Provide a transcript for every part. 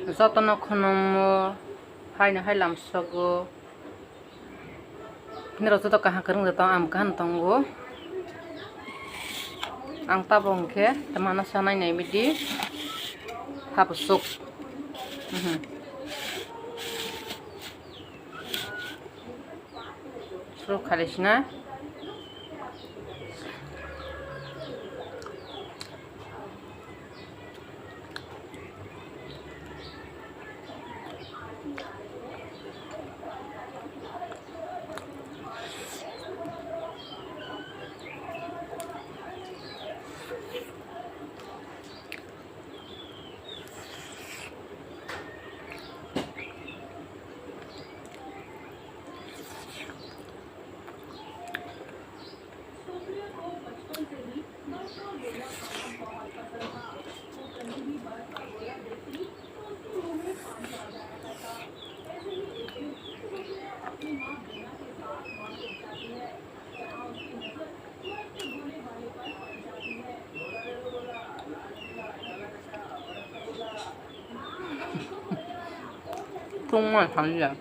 Jotono khonomo haino hailam sogo nero joto kahang kereng jatong am kahan tongo ang tabong ke temana sanai nai bidi Thabwchok Suruh khalisna 정말 달려.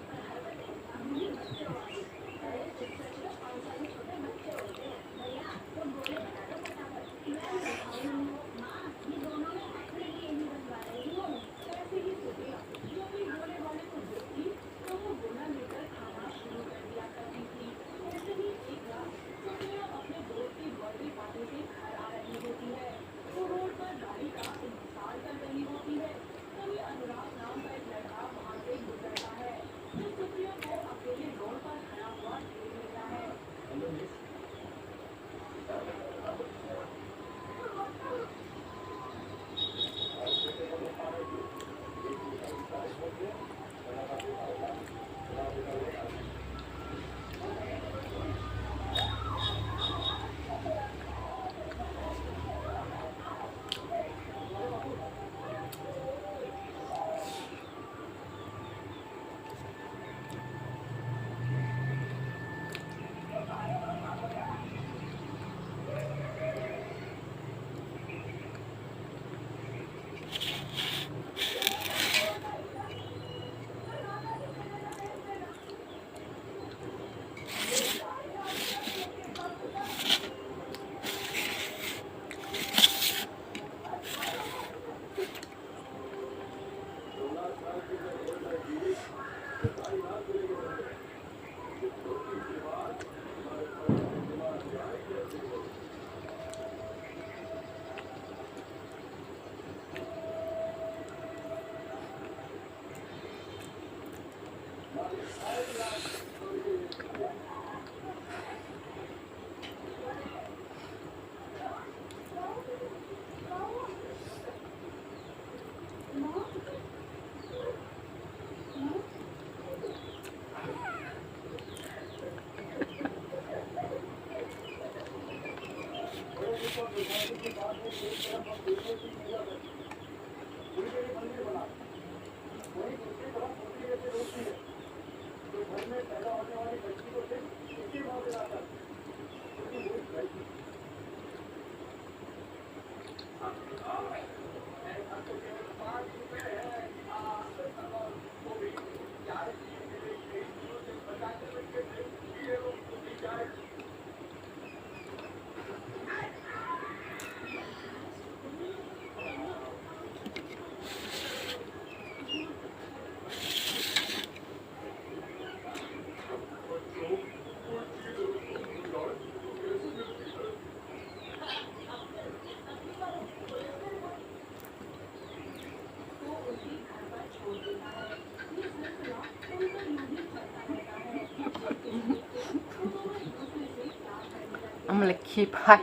I'm gonna keep high.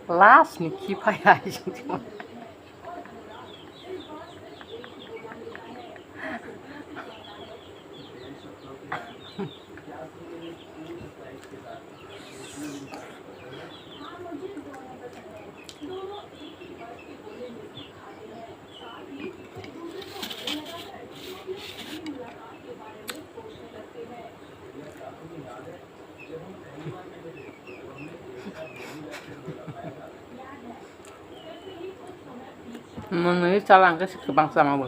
Last me keep high eyes. Menurut salah ke bangsa mau.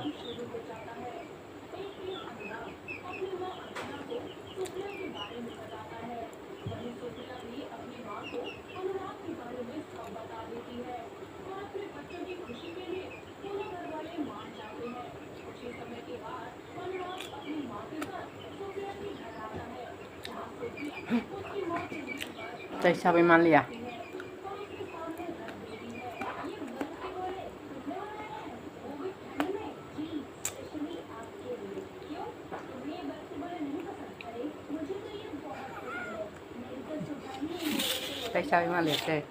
Tay chabai malia. Tay chabai malia teh.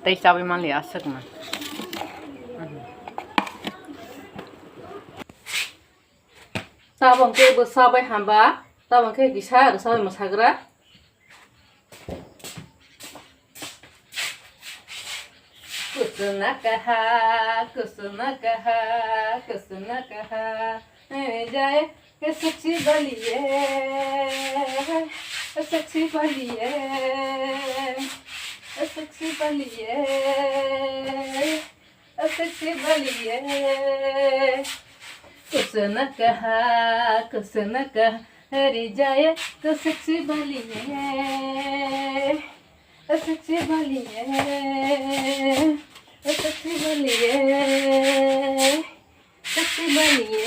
Tay chabai malia asik mah. Tabang ke bersabai hamba, tabang ke kisah bersabai masagra. kusuna kaha, जाए के सच्ची बलिए, सच्ची बलिए, सच्ची बलिए, सच्ची बलिए, kusuna kaha, हरी जाए तो सच्ची बलिए, सच्ची बलिए, सच्ची बलिए, सच्ची बलिए।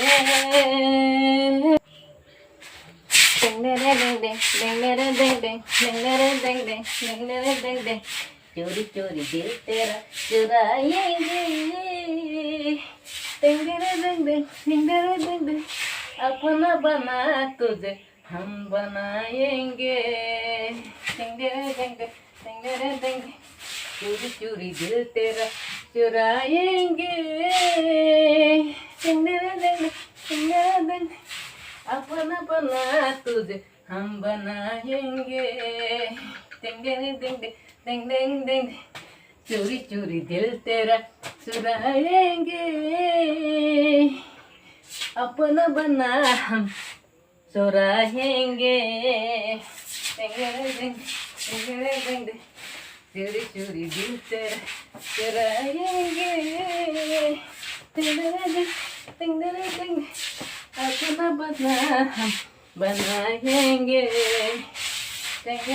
चोरी चोरी दिल तेरा चुराएंगे, अपना बना तुझे हम बनाएंगे, चोरी चोरी दिल तेरा चुराएंगे, अपना बना तुझे हम बनाएंगे, चोरी चोरी दिल तेरा चुराएंगे, अपना बना हम चुराएंगे, चोरी चोरी दिल तेरा चुराएंगे, अपना बना हम बनाएंगे, कले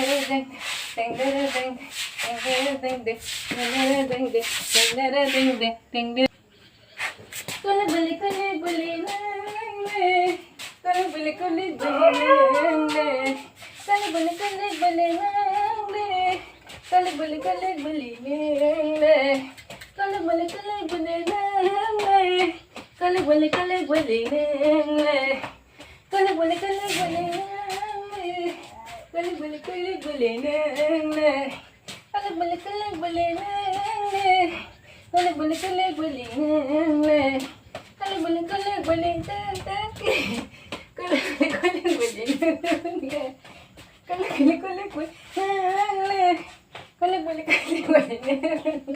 बली नंगे, कले बली नंगे, कले बली नंगे, कले बली नंगे, कले बली नंगे, कले बली नंगे, कले बली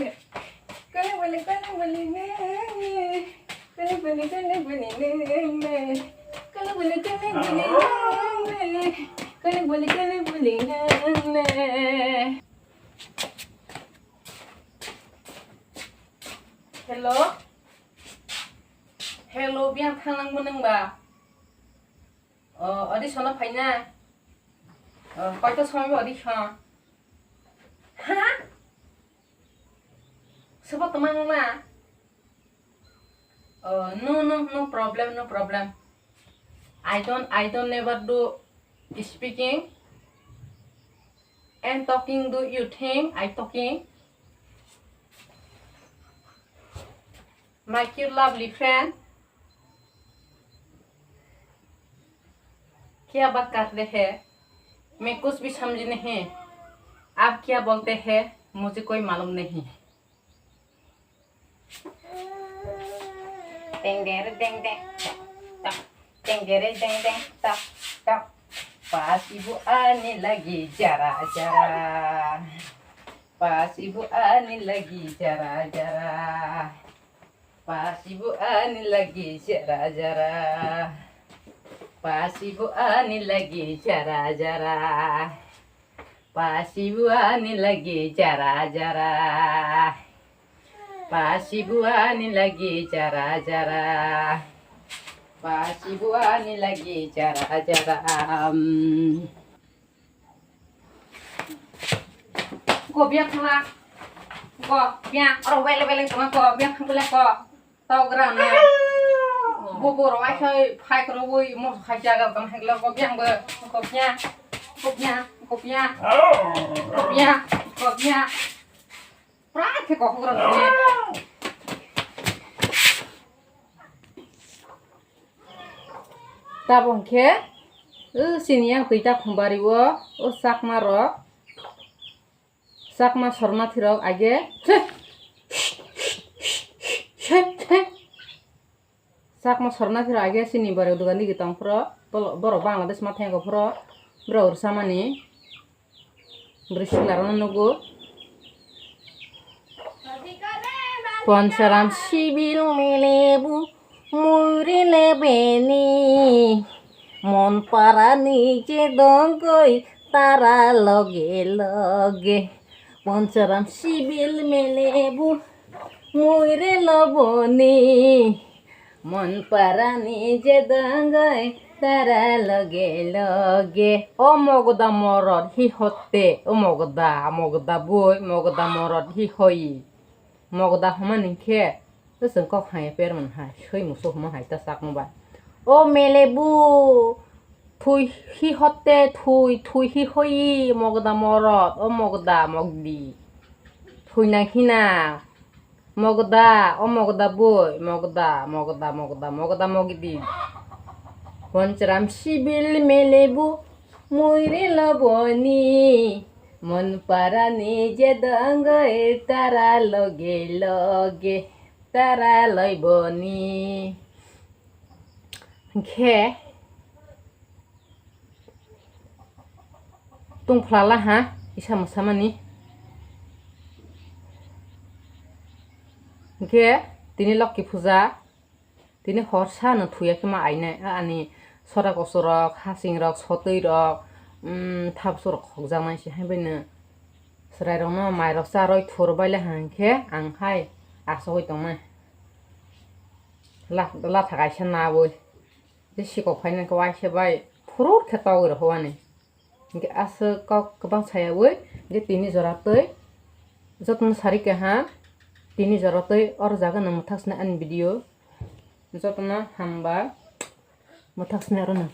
नंगे, कले बली नंगे, कले बली नंगे, कले बली नंगे, कले बली Hello, hello, biang thang nang ba? Audition na phải nha. Coi tôi xong với audition. Hả? Sao bắt tụi mang mà? No problem, no problem. I don't never do speaking and talking. Do you think I talking? My cute lovely friend, क्या बात कर रहे हैं? मैं कुछ भी समझ नहीं। आप क्या बोलते हैं मुझे कोई मालूम नहीं। पास इबु आने लगी जरा जरा, पास इबु आने लगी जरा जरा, पास इबु आने लगी जरा जरा, पास इबु आने लगी जरा जरा, पास इबु आने लगी जरा जरा, पास इबु आने लगी जरा जरा, पास इबु आने लगी जरा जरा। Ko biang kena, ko biang orang wele kena ko biang kena ko tau geram ya. Bobo rawai saya, hai keroboi mau hai jaga kan hai lo ko biang ber, ko biang Kopiah. Prak ke kok kurang ni. Tabong ke? Sini yang kita kembali wo. Sak maro. Sak ma sorna thirok age. Sak ma sorna thirok age sini baru dugan di gitang pro. Boro Bangladesh ma thengko pro. Bro ursamani. Berisilaran nugu. Ponsaram sibil melebu muri lebeni mon parani je dongkoi tara loge Ponsaram sibil melebu muri leboni mon parani je dongkoi tara loge o mogoda morod hi hotte o mogoda boy mogoda morod hi hoi mogoda hama ningke seng kok hai per man hai choi muso hama hai ta sak moba o melebu thui hi hotte thui hi hoi mogoda morot o mogoda mogdi thui na hina mogoda o mogoda boy mogoda mogdi Ponsaram sibil melebu muire laboni mon parani je dangoi tara loge tara loiboni ke tung plala ha isa musamani ke tini lokki puja tini horsa no thuya kema aine ani sora kosorok hasing rok sotoi rok Thabwchok hokjak mansi haibeno srai rok no mai rok charoi thurbaile hangke ang hai asogoi tongmai la thakaisa naboi je sikok phaina ko waise bai phurur khe togoi rok howani hingke asok kok kwbang sayawoi je tini jora tei jotno sari ke ha tini jora tei or jaga no muthak sna an video jotno hamba muthak sna rono